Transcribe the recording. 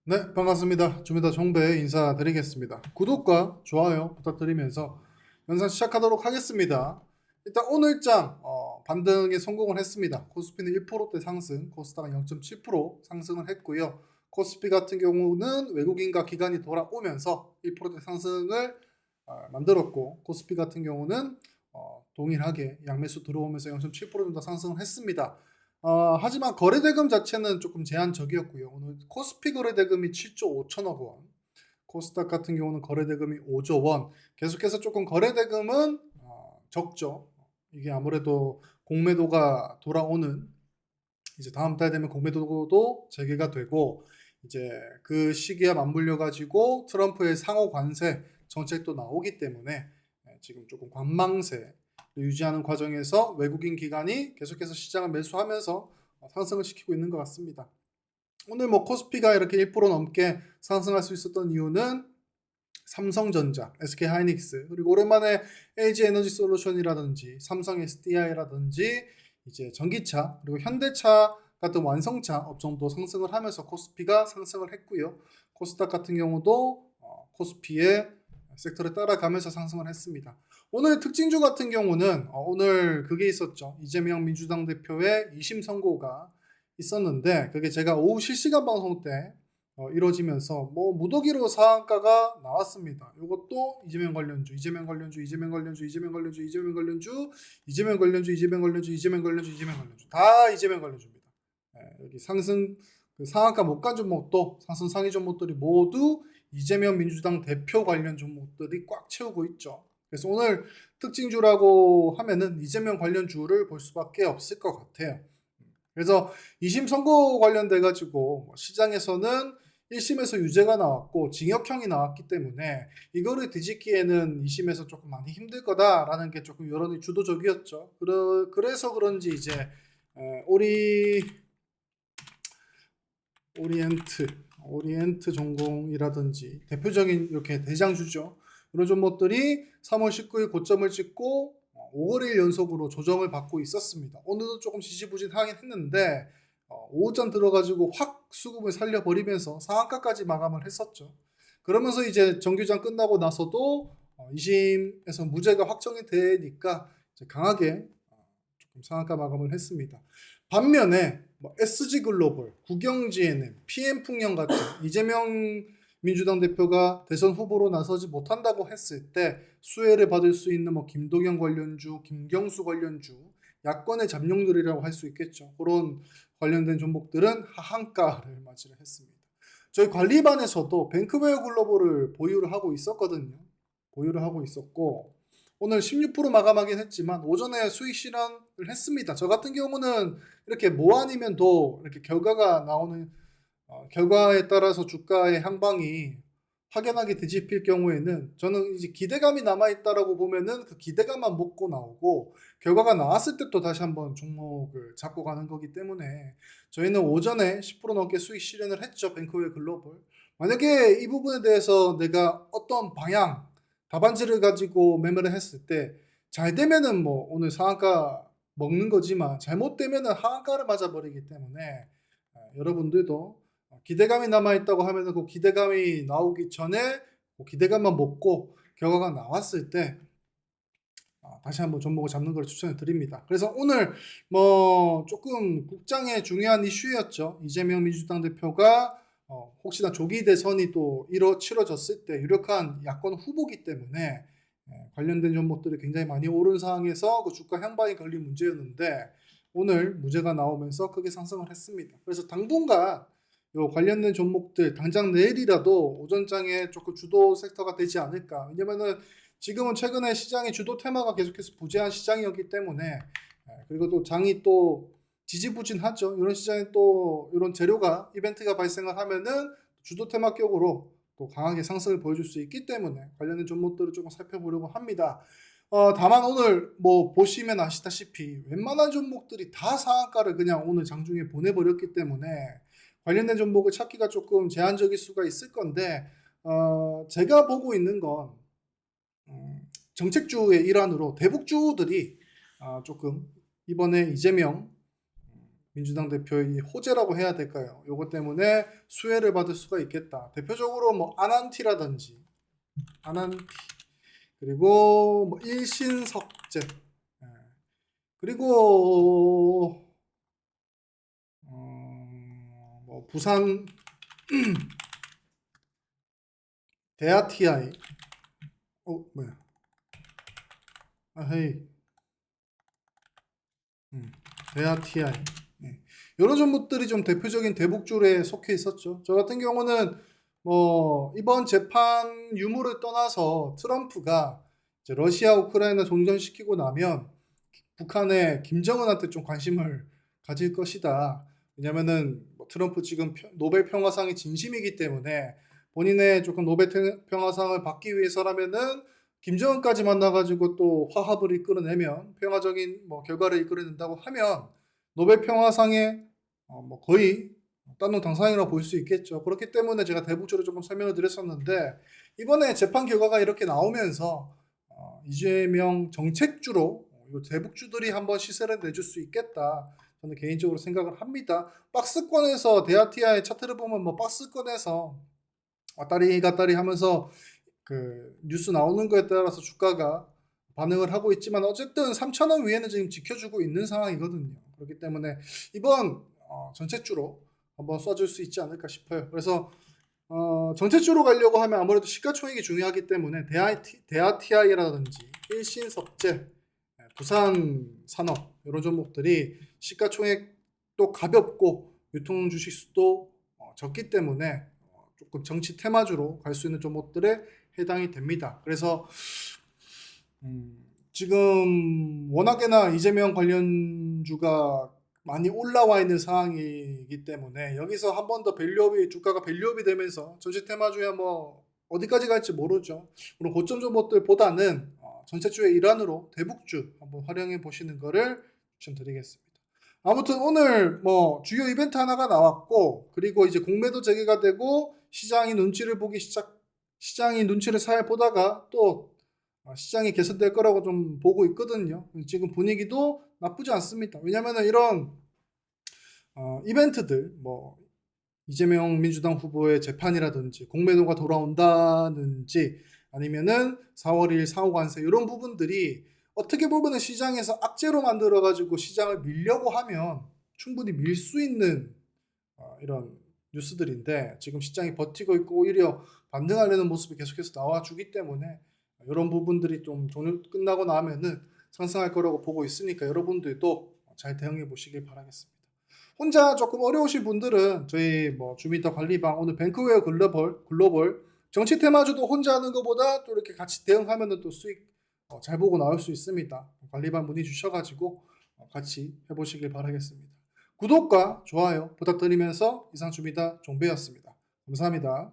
네, 반갑습니다. 주미더 정배 인사드리겠습니다. 구독과 좋아요 부탁드리면서 영상 시작하도록 하겠습니다. 일단 오늘장 반등에 성공을 했습니다. 코스피는 1%대 상승, 코스닥은 0.7% 상승을 했고요. 코스피 같은 경우는 외국인과 기관이 돌아오면서 1%대 상승을 만들었고, 코스피 같은 경우는 동일하게 양매수 들어오면서 0.7% 정도 상승을 했습니다. 하지만 거래대금 자체는 조금 제한적이었고요. 오늘 코스피 거래대금이 7조 5천억 원, 코스닥 같은 경우는 거래대금이 5조 원. 계속해서 조금 거래대금은 적죠. 이게 아무래도 공매도가 돌아오는, 이제 다음 달 되면 공매도도 재개가 되고, 이제 그 시기에 맞물려 가지고 트럼프의 상호 관세 정책도 나오기 때문에 지금 조금 관망세 유지하는 과정에서 외국인 기관이 계속해서 시장을 매수하면서 상승을 시키고 있는 것 같습니다. 오늘 뭐 코스피가 이렇게 1% 넘게 상승할 수 있었던 이유는 삼성전자, SK하이닉스, 그리고 오랜만에 LG에너지솔루션이라든지 삼성 SDI라든지 이제 전기차, 그리고 현대차 같은 완성차 업종도 상승을 하면서 코스피가 상승을 했고요. 코스닥 같은 경우도 코스피의 섹터를 따라가면서 상승을 했습니다. 오늘 특징주 같은 경우는 오늘 그게 있었죠. 이재명 민주당 대표의 2심 선고가 있었는데, 그게 제가 오후 실시간 방송 때 이루어지면서 뭐 무더기로 상한가가 나왔습니다. 이것도 이재명 관련주, 이재명 관련주, 이재명 관련주, 이재명 관련주, 이재명 관련주, 이재명 관련주, 이재명 관련주, 이재명 관련주, 이재명 관련주, 다 이재명 관련주입니다. 여기 상승 그 상한가 못 간 종목도 상승 상위 종목들이 모두 이재명 민주당 대표 관련 종목들이 꽉 채우고 있죠. 그래서 오늘 특징주라고 하면은 이재명 관련주를 볼 수밖에 없을 것 같아요. 그래서 2심 선고 관련돼 가지고 시장에서는 1심에서 유죄가 나왔고 징역형이 나왔기 때문에 이거를 뒤집기에는 2심에서 조금 많이 힘들 거다라는 게 조금 여론이 주도적이었죠. 그래서 그런지 이제 오리엔트 전공이라든지 대표적인 이렇게 대장주죠. 이런 종목들이 3월 19일 고점을 찍고 5월일 연속으로 조정을 받고 있었습니다. 오늘도 조금 지지부진하긴 했는데 오전 들어가지고 확 수급을 살려버리면서 상한가까지 마감을 했었죠. 그러면서 이제 정규장 끝나고 나서도 2심에서 무죄가 확정이 되니까 이제 강하게 조금 상한가 마감을 했습니다. 반면에 뭐 SG글로벌, 국영GNM, PM풍영 같은 이재명 민주당 대표가 대선 후보로 나서지 못한다고 했을 때 수혜를 받을 수 있는 뭐 김동연 관련주, 김경수 관련주, 야권의 잠룡들이라고 할 수 있겠죠. 그런 관련된 종목들은 하한가를 맞이를 했습니다. 저희 관리반에서도 뱅크웨어 글로벌을 보유를 하고 있었거든요. 보유를 하고 있었고 오늘 16% 마감하긴 했지만 오전에 수익 실현을 했습니다. 저 같은 경우는 이렇게 뭐 아니면 도 이렇게 결과가 나오는 결과에 따라서 주가의 향방이 확연하게 뒤집힐 경우에는 저는 이제 기대감이 남아있다라고 보면은 그 기대감만 먹고 나오고 결과가 나왔을 때 또 다시 한번 종목을 잡고 가는 거기 때문에 저희는 오전에 10% 넘게 수익 실현을 했죠. 뱅크웨어 글로벌. 만약에 이 부분에 대해서 내가 어떤 방향, 답안지를 가지고 매매를 했을 때 잘 되면은 뭐 오늘 상한가 먹는 거지만 잘못되면은 하한가를 맞아버리기 때문에 여러분들도 기대감이 남아있다고 하면은 그 기대감이 나오기 전에 그 기대감만 먹고 결과가 나왔을 때 다시 한번 종목을 잡는 걸 추천해 드립니다. 그래서 오늘 뭐 조금 국장의 중요한 이슈였죠. 이재명 민주당 대표가 혹시나 조기 대선이 또 치러졌을 때 유력한 야권 후보기 때문에 관련된 종목들이 굉장히 많이 오른 상황에서 그 주가 향방이 걸린 문제였는데 오늘 무죄가 나오면서 크게 상승을 했습니다. 그래서 당분간 요 관련된 종목들 당장 내일이라도 오전장에 조금 주도 섹터가 되지 않을까. 왜냐면은 지금은 최근에 시장의 주도 테마가 계속해서 부재한 시장이었기 때문에 그리고 또 장이 또 지지부진하죠. 이런 시장에 또 이런 재료가 이벤트가 발생을 하면은 주도 테마격으로 또 강하게 상승을 보여줄 수 있기 때문에 관련된 종목들을 조금 살펴보려고 합니다. 다만 오늘 뭐 보시면 아시다시피 웬만한 종목들이 다 상한가를 그냥 오늘 장중에 보내버렸기 때문에 관련된 종목을 찾기가 조금 제한적일 수가 있을 건데 제가 보고 있는 건 정책주의 일환으로 대북주들이 조금 이번에 이재명 민주당 대표의 호재라고 해야 될까요? 요것 때문에 수혜를 받을 수가 있겠다. 대표적으로 뭐 안한티라든지 안한티 그리고 뭐 일신석재 그리고 뭐 부산 대아TI 뭐야 헤이 대아TI 이런 종목들이 좀 대표적인 대북줄에 속해 있었죠. 저 같은 경우는 뭐 이번 재판 유무를 떠나서 트럼프가 이제 러시아 우크라이나 종전시키고 나면 북한의 김정은한테 좀 관심을 가질 것이다. 왜냐면은 뭐 트럼프 지금 노벨 평화상이 진심이기 때문에 본인의 조금 노벨 평화상을 받기 위해서라면은 김정은까지 만나가지고 또 화합을 이끌어내면 평화적인 뭐 결과를 이끌어낸다고 하면 노벨 평화상의 뭐 거의 따놓은 당상이라고 볼 수 있겠죠. 그렇기 때문에 제가 대북적으로 조금 설명을 드렸었는데 이번에 재판 결과가 이렇게 나오면서 이재명 정책주로 대북주들이 한번 시세를 내줄 수 있겠다. 저는 개인적으로 생각을 합니다. 박스권에서 대아TI 차트를 보면 뭐 박스권에서 왔다리 갔다리 하면서 그 뉴스 나오는 거에 따라서 주가가 반응을 하고 있지만 어쨌든 3,000원 위에는 지금 지켜주고 있는 상황이거든요. 그렇기 때문에 이번 전체주로 한번 쏴줄 수 있지 않을까 싶어요. 그래서 전체주로 가려고 하면 아무래도 시가총액이 중요하기 때문에 대아TI라든지 일신석재, 부산산업 이런 종목들이 시가총액도 가볍고 유통 주식수도 적기 때문에 조금 정치 테마주로 갈 수 있는 종목들에 해당이 됩니다. 그래서 지금 워낙에나 이재명 관련주가 많이 올라와 있는 상황이기 때문에 여기서 한 번 더 주가가 밸류업이 되면서 전체 테마주야 뭐 어디까지 갈지 모르죠. 그럼 고점 종목들보다는 전체주의 일환으로 대북주 한번 활용해 보시는 거를 추천드리겠습니다. 아무튼 오늘 뭐 주요 이벤트 하나가 나왔고 그리고 이제 공매도 재개가 되고 시장이 눈치를 살 보다가 또 시장이 개선될 거라고 좀 보고 있거든요. 지금 분위기도 나쁘지 않습니다. 왜냐면은 이런 이벤트들 뭐 이재명 민주당 후보의 재판이라든지 공매도가 돌아온다든지 아니면은 4월 2일 사후관세 이런 부분들이 어떻게 보면은 시장에서 악재로 만들어 가지고 시장을 밀려고 하면 충분히 밀 수 있는 이런 뉴스들인데 지금 시장이 버티고 있고 오히려 반등하려는 모습이 계속해서 나와주기 때문에 이런 부분들이 좀 끝나고 나면은 상승할 거라고 보고 있으니까 여러분들도 잘 대응해 보시길 바라겠습니다. 혼자 조금 어려우신 분들은 저희 뭐 주미터 관리방 오늘 뱅크웨어 글로벌 정치 테마주도 혼자 하는 것보다 또 이렇게 같이 대응하면은 또 수익 잘 보고 나올 수 있습니다. 관리방 문의 주셔가지고 같이 해보시길 바라겠습니다. 구독과 좋아요 부탁드리면서 이상 주미터 종배였습니다. 감사합니다.